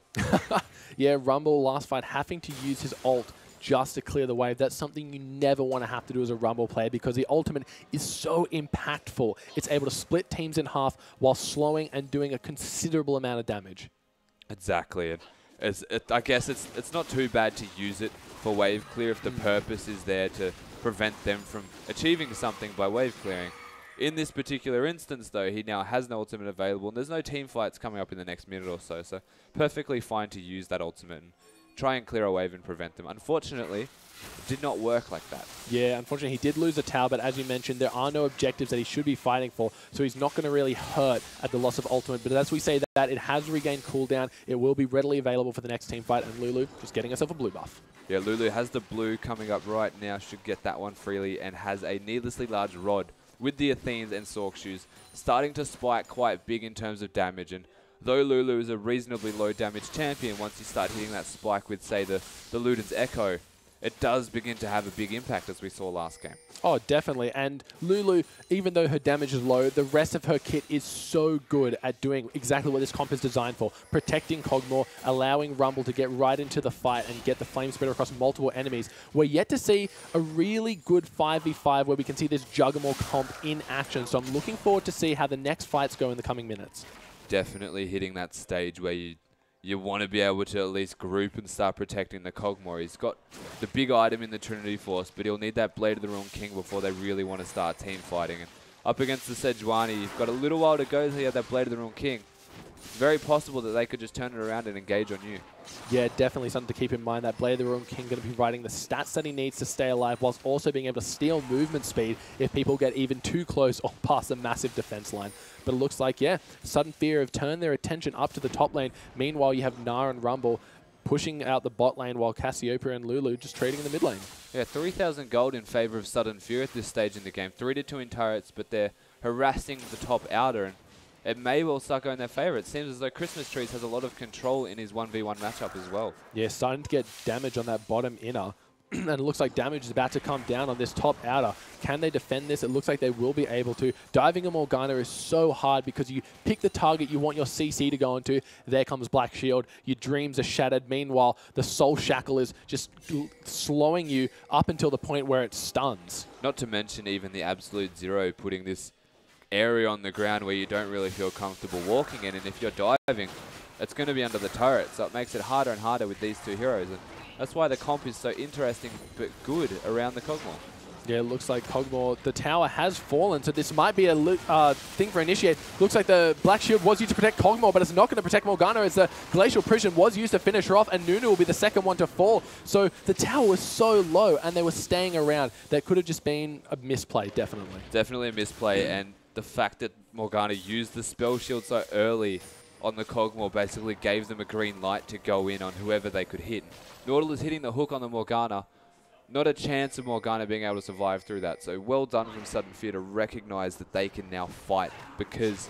Yeah, Rumble last fight having to use his ult just to clear the wave. That's something you never want to have to do as a Rumble player because the ultimate is so impactful. It's able to split teams in half while slowing and doing a considerable amount of damage. Exactly. And I guess it's not too bad to use it for wave clear if the purpose is there to prevent them from achieving something by wave clearing. In this particular instance, though, he now has an ultimate available, and there's no team fights coming up in the next minute or so, so perfectly fine to use that ultimate and try and clear a wave and prevent them. Unfortunately, it did not work like that. Yeah, unfortunately, he did lose a tower, but as you mentioned, there are no objectives that he should be fighting for, so he's not going to really hurt at the loss of ultimate. But as we say that, it has regained cooldown. It will be readily available for the next team fight, and Lulu just getting herself a blue buff. Yeah, Lulu has the blue coming up right now, should get that one freely, and has a needlessly large rod with the Athenes and Sork shoes, starting to spike quite big in terms of damage. And though Lulu is a reasonably low damage champion, once you start hitting that spike with, say, the Luden's Echo, it does begin to have a big impact, as we saw last game. Oh, definitely. And Lulu, even though her damage is low, the rest of her kit is so good at doing exactly what this comp is designed for. Protecting Kog'Maw, allowing Rumble to get right into the fight and get the flame spreader across multiple enemies. We're yet to see a really good 5v5 where we can see this Juggernaut comp in action. So I'm looking forward to see how the next fights go in the coming minutes. Definitely hitting that stage where you want to be able to at least group and start protecting the Kog'Maw. He's got the big item in the Trinity Force, but he'll need that Blade of the Ruined King before they really want to start team fighting. And up against the Sejuani, you've got a little while to go till you have that Blade of the Ruined King. Very possible that they could just turn it around and engage on you. Yeah, definitely something to keep in mind. That Blade of the Ruined King going to be writing the stats that he needs to stay alive, whilst also being able to steal movement speed if people get even too close or past a massive defense line. But it looks like, yeah, Sudden Fear have turned their attention up to the top lane. Meanwhile, you have Gnar and Rumble pushing out the bot lane while Cassiopeia and Lulu just trading in the mid lane. Yeah, 3,000 gold in favor of Sudden Fear at this stage in the game. 3-2 in turrets, but they're harassing the top outer, and it may well start going their favor. It seems as though Christmas Trees has a lot of control in his 1v1 matchup as well. Yeah, starting to get damage on that bottom inner. And it looks like damage is about to come down on this top outer. Can they defend this? It looks like they will be able to. Diving a Morgana is so hard because you pick the target you want your CC to go into. There comes Black Shield. Your dreams are shattered. Meanwhile, the Soul Shackle is just slowing you up until the point where it stuns. Not to mention even the Absolute Zero putting this area on the ground where you don't really feel comfortable walking in. And if you're diving, it's going to be under the turret. So it makes it harder and harder with these two heroes. And that's why the comp is so interesting but good around the Kog'Maw. Yeah, it looks like Kog'Maw, the tower has fallen, so this might be a thing for Initiate. Looks like the Black Shield was used to protect Kog'Maw, but it's not going to protect Morgana, as the Glacial Prison was used to finish her off, and Nunu will be the second one to fall. So the tower was so low, and they were staying around. That could have just been a misplay, definitely. Definitely a misplay, and the fact that Morgana used the Spell Shield so early on the Kog'Maw basically gave them a green light to go in on whoever they could hit. Nautilus hitting the hook on the Morgana. Not a chance of Morgana being able to survive through that. So well done from Sudden Fear to recognize that they can now fight because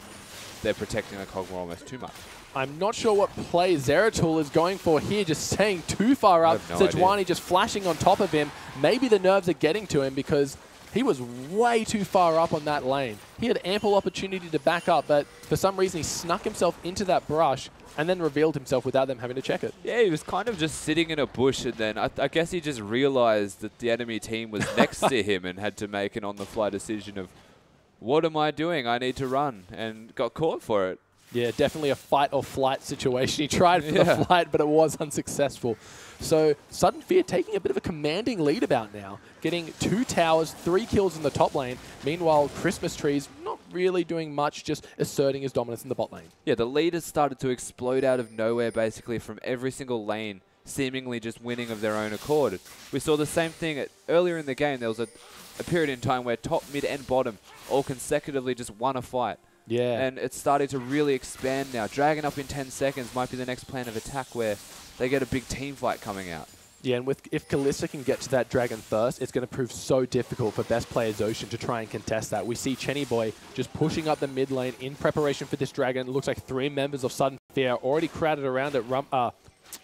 they're protecting the Kog'Maw almost too much. I'm not sure what play Zeratul is going for here, just staying too far up. Sejuani just flashing on top of him. Maybe the nerves are getting to him because he was way too far up on that lane. He had ample opportunity to back up, but for some reason he snuck himself into that brush and then revealed himself without them having to check it. Yeah, he was kind of just sitting in a bush, and then I guess he just realized that the enemy team was next to him and had to make an on-the-fly decision of, what am I doing? I need to run, and got caught for it. Yeah, definitely a fight or flight situation. He tried for the flight, but it was unsuccessful. So Sudden Fear taking a bit of a commanding lead about now, getting 2 towers, 3 kills in the top lane. Meanwhile, Christmas Trees not really doing much, just asserting his dominance in the bot lane. Yeah, the lead has started to explode out of nowhere, basically from every single lane, seemingly just winning of their own accord. We saw the same thing earlier in the game. There was a period in time where top, mid, and bottom all consecutively just won a fight. Yeah. And it's starting to really expand now. Dragon up in 10 seconds might be the next plan of attack where they get a big team fight coming out. Yeah, and if Kalista can get to that Dragon first, it's going to prove so difficult for best players Ocean to try and contest that. We see Chenny Boy just pushing up the mid lane in preparation for this Dragon. It looks like 3 members of Sudden Fear already crowded around it.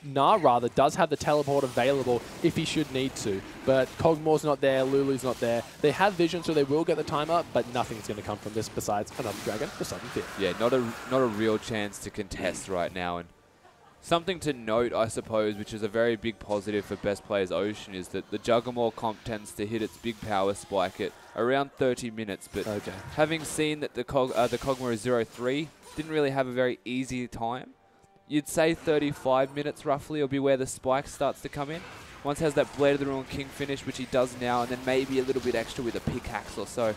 Gnar, rather, does have the teleport available if he should need to. But Kog'Maw's not there, Lulu's not there. They have vision, so they will get the time up, but nothing's going to come from this besides another Dragon for Sudden Fear. Yeah, not a real chance to contest right now. And something to note, I suppose, which is a very big positive for best players Ocean, is that the Juggernaut comp tends to hit its big power spike at around 30 minutes. But having seen that the Kog'Maw is 0-3, didn't really have a very easy time. You'd say 35 minutes roughly will be where the spike starts to come in. Once he has that Blade of the Ruined King finish, which he does now, and then maybe a little bit extra with a pickaxe or so,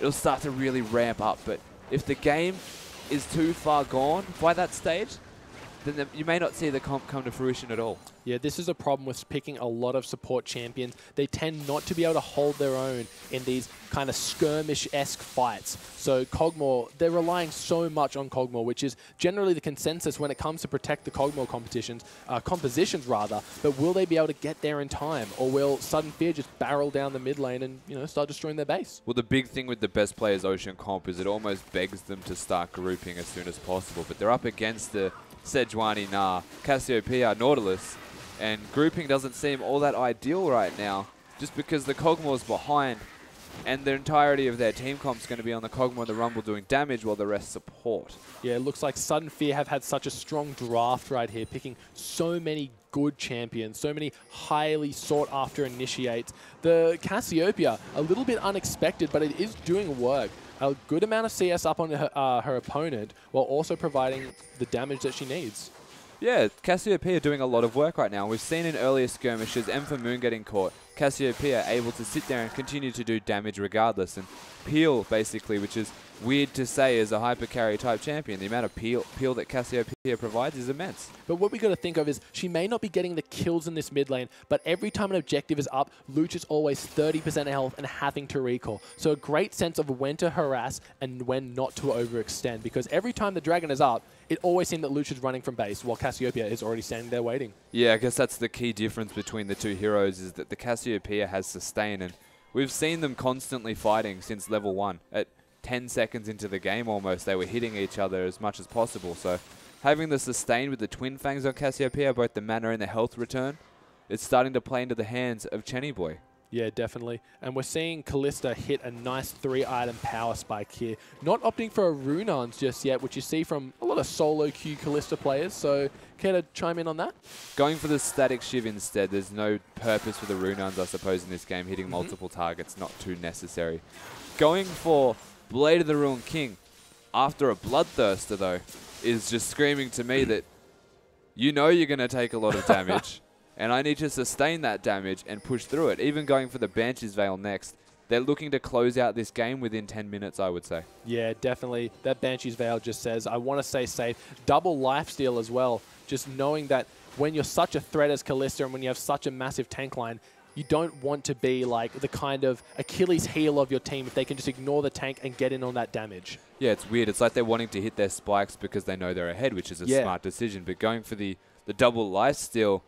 it'll start to really ramp up. But if the game is too far gone by that stage, then you may not see the comp come to fruition at all. Yeah, this is a problem with picking a lot of support champions. They tend not to be able to hold their own in these kind of skirmish-esque fights. So Kog'Maw, they're relying so much on Kog'Maw, which is generally the consensus when it comes to protect the Kog'Maw compositions rather. But will they be able to get there in time, or will Sudden Fear just barrel down the mid lane and start destroying their base? Well, the big thing with the best players Ocean comp is it almost begs them to start grouping as soon as possible. But they're up against the Sejuani, Gnar, Cassiopeia, Nautilus. And grouping doesn't seem all that ideal right now, just because the Kog'Maw's behind, and the entirety of their team comp's going to be on the Kog'Maw and the Rumble doing damage while the rest support. Yeah, it looks like Sudden Fear have had such a strong draft right here, picking so many good champions, so many highly sought-after initiates. The Cassiopeia, a little bit unexpected, but it is doing work. A good amount of CS up on her opponent, while also providing the damage that she needs. Yeah, Cassiopeia doing a lot of work right now. We've seen in earlier skirmishes, Moon getting caught, Cassiopeia able to sit there and continue to do damage regardless. And peel, basically, which is weird to say as a hyper carry type champion. The amount of peel that Cassiopeia provides is immense. But what we got to think of is she may not be getting the kills in this mid lane, but every time an objective is up, Luch is always 30% health and having to recall. So a great sense of when to harass and when not to overextend, because every time the dragon is up, it always seems that Luch is running from base while Cassiopeia is already standing there waiting. Yeah, I guess that's the key difference between the two heroes, is that the Cassiopeia has sustain, and we've seen them constantly fighting since level 1. At 10 seconds into the game almost, they were hitting each other as much as possible. So having the sustain with the Twin Fangs on Cassiopeia, both the mana and the health return, it's starting to play into the hands of Chenny Boy. Yeah, definitely. And we're seeing Kalista hit a nice 3-item power spike here. Not opting for a Runons just yet, which you see from a lot of solo queue Kalista players. So care to chime in on that? Going for the static Shiv instead. There's no purpose for the Runons, I suppose, in this game. Hitting multiple targets, not too necessary. Going for Blade of the Ruined King after a Bloodthirster, though, is just screaming to me that you know you're going to take a lot of damage. And I need to sustain that damage and push through it. Even going for the Banshee's Veil next, they're looking to close out this game within 10 minutes, I would say. Yeah, definitely. That Banshee's Veil just says, I want to stay safe. Double lifesteal as well. Just knowing that when you're such a threat as Kalista and when you have such a massive tank line, you don't want to be like the kind of Achilles heel of your team if they can just ignore the tank and get in on that damage. Yeah, it's weird. It's like they're wanting to hit their spikes because they know they're ahead, which is a smart decision. But going for the double lifesteal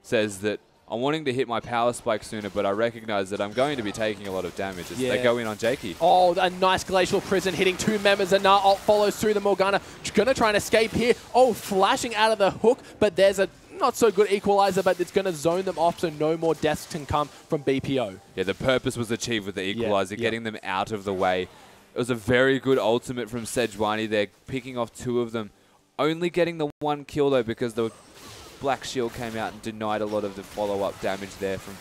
says that I'm wanting to hit my power spike sooner, but I recognize that I'm going to be taking a lot of damage as they go in on Jakey. Oh, a nice Glacial Prison hitting 2 members, and now ult follows through the Morgana. Going to try and escape here. Oh, flashing out of the hook, but there's a not so good equalizer, but it's going to zone them off so no more deaths can come from BPO. Yeah, the purpose was achieved with the equalizer, getting them out of the way. It was a very good ultimate from Sejuani there, picking off 2 of them. Only getting the 1 kill, though, because the Black Shield came out and denied a lot of the follow-up damage there from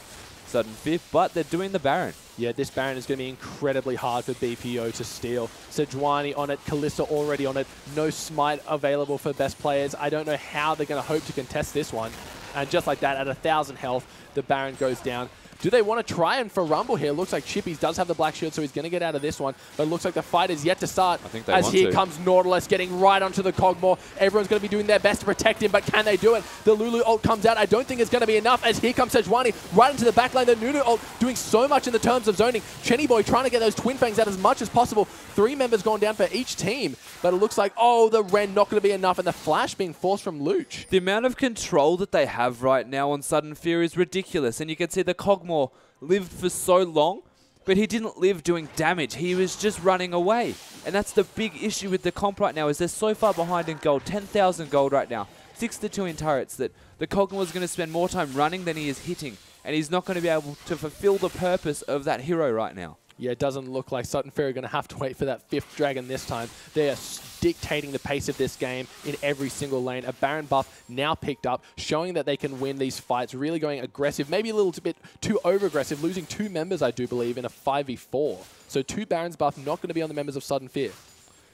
Sudden Fear, but they're doing the Baron. Yeah, this Baron is going to be incredibly hard for BPO to steal. Sejuani on it, Kalista already on it, no Smite available for best players. I don't know how they're going to hope to contest this one. And just like that, at 1,000 health, the Baron goes down. Do they want to try and for Rumble here? Looks like Chippies does have the Black Shield, so he's going to get out of this one. But it looks like the fight is yet to start. I think they as want here to. Comes Nautilus getting right onto the Kog'Maw. Everyone's going to be doing their best to protect him, but can they do it? The Lulu ult comes out. I don't think it's going to be enough as here comes Sejuani right into the backline. The Nunu ult doing so much in the terms of zoning. Chenny Boy trying to get those Twin Fangs out as much as possible. 3 members gone down for each team, but it looks like, oh, the Ren not going to be enough, and the Flash being forced from Luch. The amount of control that they have right now on Sudden Fear is ridiculous, and you can see the Kog'Maw lived for so long, but he didn't live doing damage. He was just running away. And that's the big issue with the comp right now, is they're so far behind in gold. 10,000 gold right now. 6-2 in turrets, that the Kog'Maw is going to spend more time running than he is hitting. And he's not going to be able to fulfill the purpose of that hero right now. Yeah, it doesn't look like Sutton Fair are going to have to wait for that 5th dragon this time. They are dictating the pace of this game in every single lane. A Baron buff now picked up, showing that they can win these fights, really going aggressive, maybe a little bit too over-aggressive, losing 2 members, I do believe, in a 5v4. So 2 Barons buff not going to be on the members of Sudden Fear.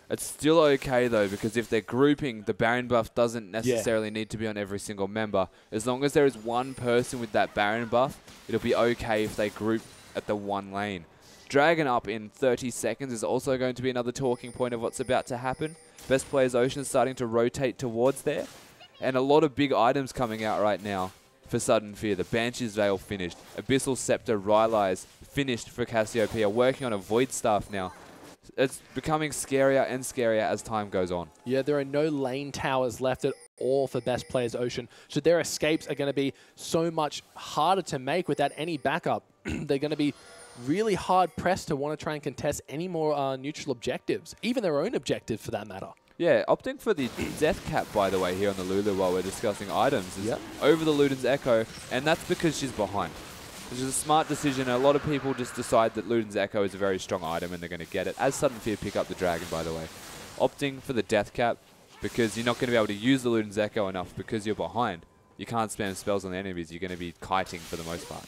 It's still okay, though, because if they're grouping, the Baron buff doesn't necessarily need to be on every single member. As long as there is one person with that Baron buff, it'll be okay if they group at the 1 lane. Dragon up in 30 seconds is also going to be another talking point of what's about to happen. Best Players Ocean starting to rotate towards there. And a lot of big items coming out right now for Sudden Fear. The Banshee's Veil finished. Abyssal Scepter Rylai's finished for Cassiopeia. Working on a Void Staff now. It's becoming scarier and scarier as time goes on. Yeah, there are no lane towers left at all for Best Players Ocean. So their escapes are going to be so much harder to make without any backup. They're going to be really hard pressed to want to try and contest any more neutral objectives, even their own objectives for that matter. Yeah, opting for the death cap, by the way, here on the Lulu while we're discussing items is over the Luden's Echo, and that's because she's behind. Which is a smart decision. A lot of people just decide that Luden's Echo is a very strong item and they're going to get it. As Sudden Fear pick up the Dragon, by the way. Opting for the death cap because you're not going to be able to use the Luden's Echo enough because you're behind. You can't spam spells on the enemies. You're going to be kiting for the most part.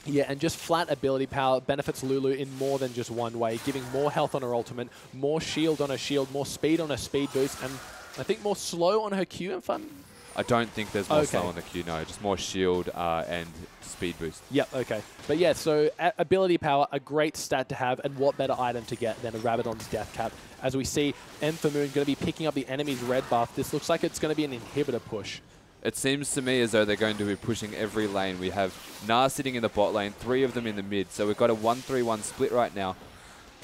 Yeah, and just flat ability power benefits Lulu in more than just one way, giving more health on her ultimate, more shield on her shield, more speed on her speed boost, and I think more slow on her Q if I'm... I don't think there's more slow on the Q, no. Just more shield and speed boost. Yep, okay. But yeah, so ability power, a great stat to have, and what better item to get than a Rabadon's Death Cap. As we see, Moon going to be picking up the enemy's red buff. This looks like it's going to be an inhibitor push. It seems to me as though they're going to be pushing every lane. We have Gnar sitting in the bot lane, 3 of them in the mid. So we've got a 1-3-1 split right now,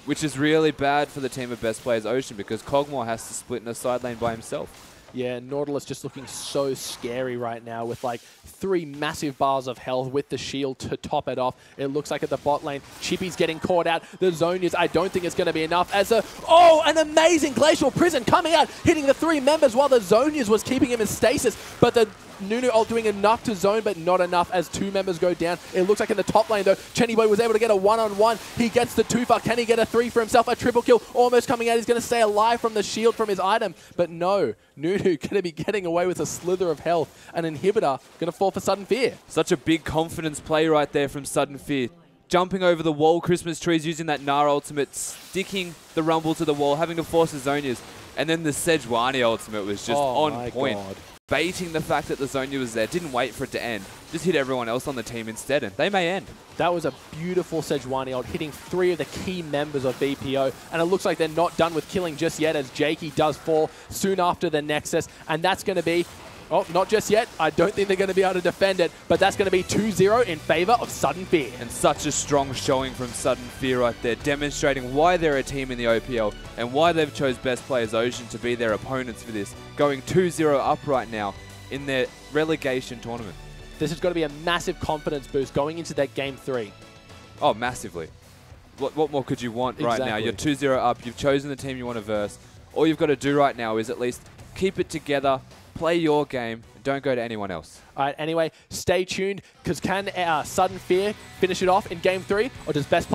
which is really bad for the team of best players Ocean because Kog'Maw has to split in a side lane by himself. Yeah, Nautilus just looking so scary right now with like 3 massive bars of health with the shield to top it off. It looks like at the bot lane, Chippy's getting caught out. The Zonias, I don't think it's going to be enough as a... Oh, an amazing Glacial Prison coming out, hitting the 3 members while the Zonias was keeping him in stasis. But the Nunu ult doing enough to zone, but not enough as 2 members go down. It looks like in the top lane, though, Chenny Boy was able to get a 1-on-1. He gets the 2-far. Can he get a 3 for himself? A triple kill almost coming out. He's going to stay alive from the shield from his item. But no, Nunu going to be getting away with a slither of health. An inhibitor going to fall for Sudden Fear. Such a big confidence play right there from Sudden Fear. Jumping over the wall, Christmas trees, using that Gnar ultimate, sticking the Rumble to the wall, having to force the Zonias. And then the Sejuani ultimate was just on point. God. Baiting the fact that the Zonia was there, didn't wait for it to end, just hit everyone else on the team instead, and they may end. That was a beautiful Sejuani ult, hitting 3 of the key members of BPO, and it looks like they're not done with killing just yet as Jakey does fall soon after the Nexus, and that's going to be... Oh, not just yet. I don't think they're going to be able to defend it, but that's going to be 2-0 in favor of Sudden Fear. And such a strong showing from Sudden Fear right there, demonstrating why they're a team in the OPL and why they've chose Best Players Ocean to be their opponents for this, going 2-0 up right now in their relegation tournament. This has got to be a massive confidence boost going into that Game 3. Oh, massively. What more could you want right now? You're 2-0 up. You've chosen the team you want to verse. All you've got to do right now is at least keep it together, play your game, and don't go to anyone else. All right, anyway, stay tuned, because can Sudden Fear finish it off in Game 3, or does Best